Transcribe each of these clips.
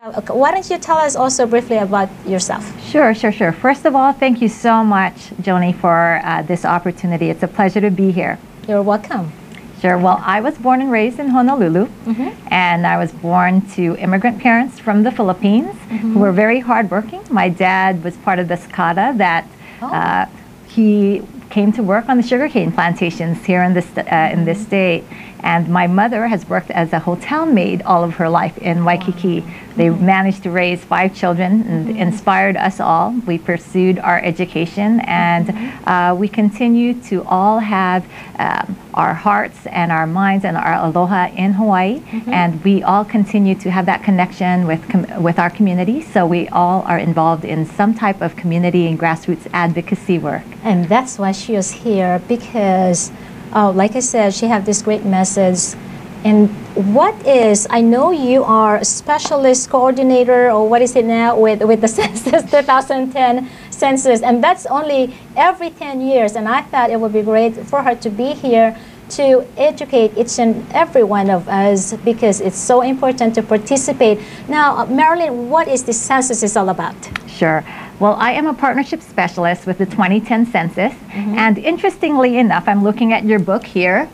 Okay, why don't you tell us also briefly about yourself? Sure. First of all, thank you so much, Joni, for this opportunity. It's a pleasure to be here. You're welcome. Sure. Well, I was born and raised in Honolulu, and I was born to immigrant parents from the Philippines who were very hardworking. My dad was part of the Sakata that he came to work on the sugarcane plantations here in this state. And my mother has worked as a hotel maid all of her life in Waikiki. They managed to raise 5 children and inspired us all. We pursued our education, and we continue to all have our hearts and our minds and our aloha in Hawaii. And we all continue to have that connection with our community. So we all are involved in some type of community and grassroots advocacy work. And that's why she is here, because like I said, she have this great message. And I know you are a specialist coordinator, or what is it now, with the Census 2010 Census, and that's only every 10 years. And I thought it would be great for her to be here to educate each and every one of us, because it's so important to participate. Now, Marilyn, what is the Census is all about? Sure. Well, I am a partnership specialist with the 2010 Census, and interestingly enough, I'm looking at your book here,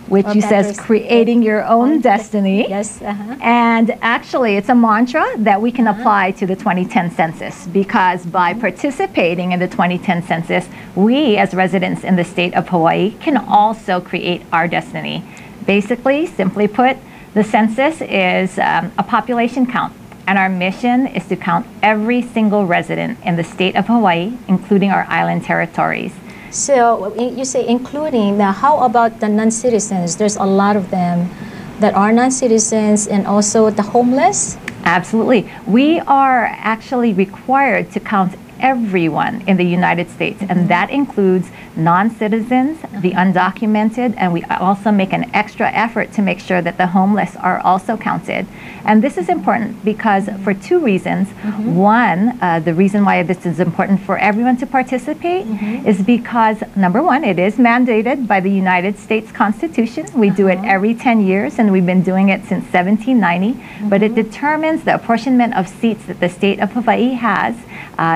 which you says Creating Your Own Destiny. Yes. And actually, it's a mantra that we can apply to the 2010 Census, because by participating in the 2010 Census, we as residents in the state of Hawaii can also create our destiny. Basically, simply put, the census is a population count. And our mission is to count every single resident in the state of Hawaii, including our island territories. So you say including. Now, how about the non-citizens? There's a lot of them that are non-citizens, and also the homeless? Absolutely. We are actually required to count everyone in the United States, and that includes non-citizens, the undocumented, and we also make an extra effort to make sure that the homeless are also counted. And this is important because for 2 reasons. One, the reason why this is important for everyone to participate is because, number one, it is mandated by the United States Constitution. We do it every 10 years, and we've been doing it since 1790, but it determines the apportionment of seats that the state of Hawaii has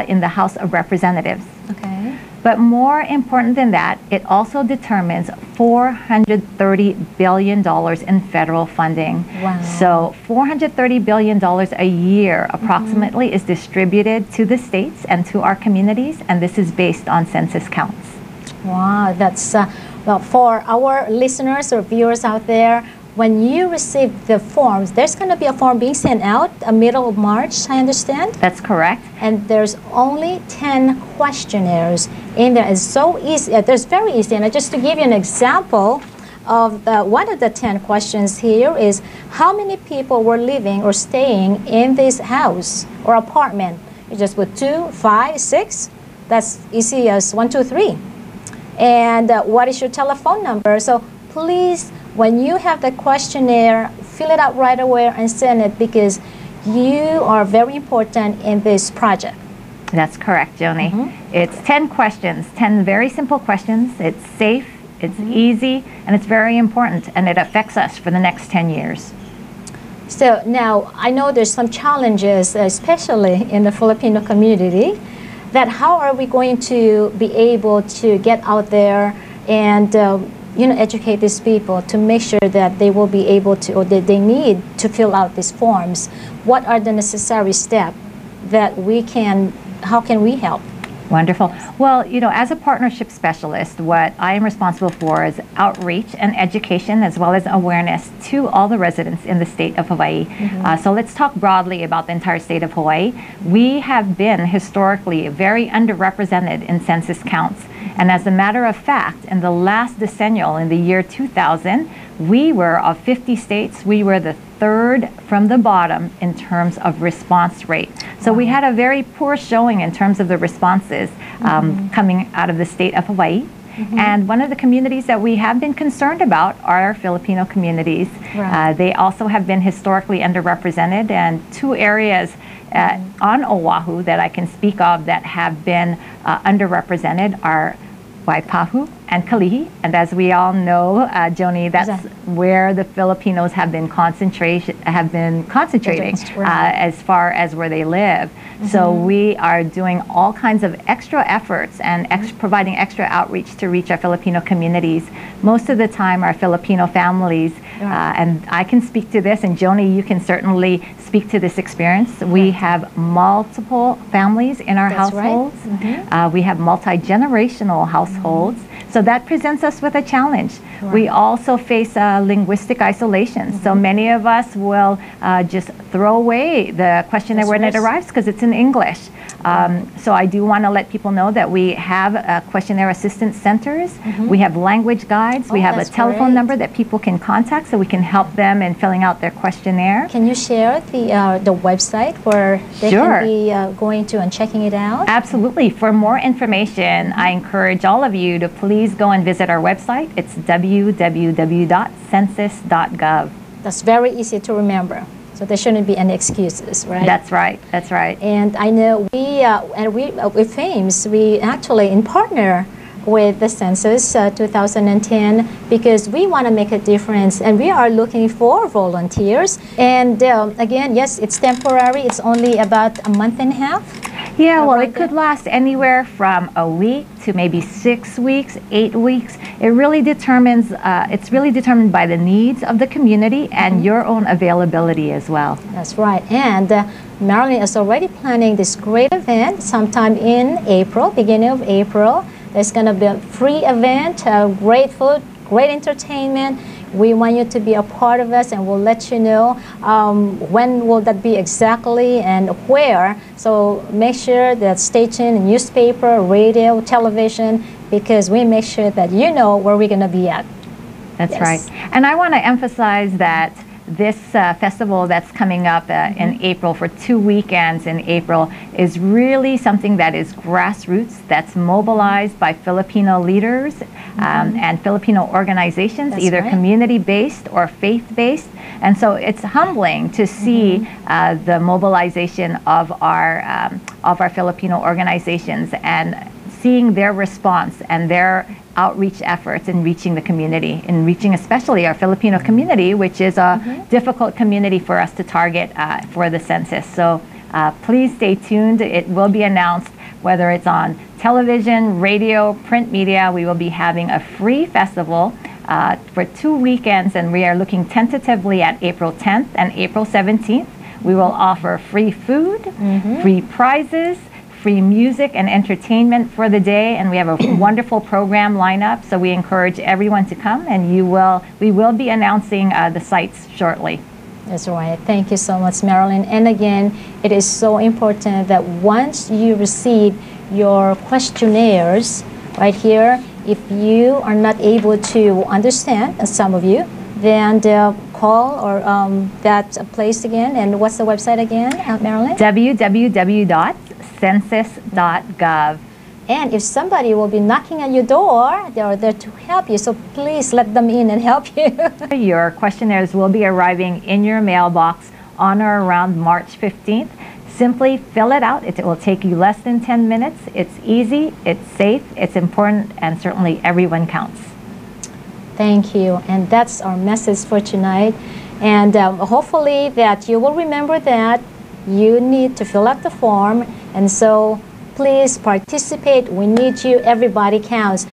in the House of Representatives. Okay. But more important than that, it also determines $430 billion in federal funding. Wow. So $430 billion a year approximately is distributed to the states and to our communities, and this is based on census counts. Wow, that's, well, for our listeners or viewers out there, when you receive the forms, there's going to be a form being sent out middle of March, I understand? That's correct. And there's only 10 questionnaires in there. It's so easy. There's very easy. And just to give you an example of one of the 10 questions here is, how many people were living or staying in this house or apartment? You just put 2, 5, 6. That's easy as 1, 2, 3. And what is your telephone number? So please, when you have the questionnaire, fill it out right away and send it, because you are very important in this project. That's correct, Joni. It's 10 questions, 10 very simple questions. It's safe, it's easy, and it's very important, and it affects us for the next 10 years. So now, I know there's some challenges, especially in the Filipino community, that how are we going to be able to get out there and educate these people to make sure that they will be able to, or that they need to fill out these forms? What are the necessary steps that how can we help? Wonderful. Well, as a partnership specialist, what I am responsible for is outreach and education, as well as awareness to all the residents in the state of Hawaii. So let's talk broadly about the entire state of Hawaii. We have been historically very underrepresented in census counts. And as a matter of fact, in the last decennial, in the year 2000, we were, of 50 states, we were the 3rd from the bottom in terms of response rate. So we had a very poor showing in terms of the responses coming out of the state of Hawaii. And one of the communities that we have been concerned about are our Filipino communities. They also have been historically underrepresented, and 2 areas on Oahu that I can speak of that have been underrepresented are Waipahu and Kalihi. And as we all know, Joni, that's where the Filipinos have been concentrating as far as where they live. So we are doing all kinds of extra efforts and providing extra outreach to reach our Filipino communities. Most of the time, our Filipino families, and I can speak to this, and Joni, you can certainly speak to this experience. We have multiple families in our households. We have multi-generational households. So that presents us with a challenge. We also face linguistic isolation. So many of us will just throw away the questionnaire when it arrives because it's in English. So I do want to let people know that we have questionnaire assistance centers. We have language guides. We have a telephone number that people can contact so we can help them in filling out their questionnaire. Can you share the website where they can be going to and checking it out? Absolutely. For more information, I encourage all of you to please go and visit our website. It's www.census.gov. That's very easy to remember. So there shouldn't be any excuses, right? That's right. That's right. And I know with FAMES, we actually in partner with the Census 2010 because we want to make a difference and we are looking for volunteers. And again, yes, it's temporary. It's only about a month and a half. Yeah, well, it could last anywhere from a week to maybe 6 weeks, 8 weeks. It really determines, it's really determined by the needs of the community and your own availability as well. That's right. And Marilyn is already planning this great event sometime in April, beginning of April. There's going to be a free event, great food, great entertainment. We want you to be a part of us and we'll let you know when will that be exactly and where. So make sure that stay tuned, newspaper, radio, television, because we make sure that you know where we're going to be at. That's right. And I want to emphasize that this festival that's coming up in April for 2 weekends in April is really something that is grassroots, that's mobilized by Filipino leaders and Filipino organizations, either community-based or faith-based. And so it's humbling to see the mobilization of our Filipino organizations and seeing their response and their outreach efforts in reaching the community, in reaching especially our Filipino community, which is a difficult community for us to target for the census. So please stay tuned. It will be announced whether it's on television, radio, print media. We will be having a free festival for 2 weekends, and we are looking tentatively at April 10th and April 17th. We will offer free food, free prizes, free music and entertainment for the day, and we have a wonderful program lineup. So we encourage everyone to come, and we will be announcing the sites shortly. That's right. Thank you so much, Marilyn. And again, it is so important that once you receive your questionnaires right here, if you are not able to understand, some of you, then call or that place again. And what's the website again, Marilyn? www.census.gov. And if somebody will be knocking on your door, they are there to help you. So please let them in and help you. Your questionnaires will be arriving in your mailbox on or around March 15th. Simply fill it out. It will take you less than 10 minutes. It's easy, it's safe, it's important, and certainly everyone counts. Thank you. And that's our message for tonight. And hopefully that you will remember that you need to fill out the form. And so please participate. We need you. Everybody counts.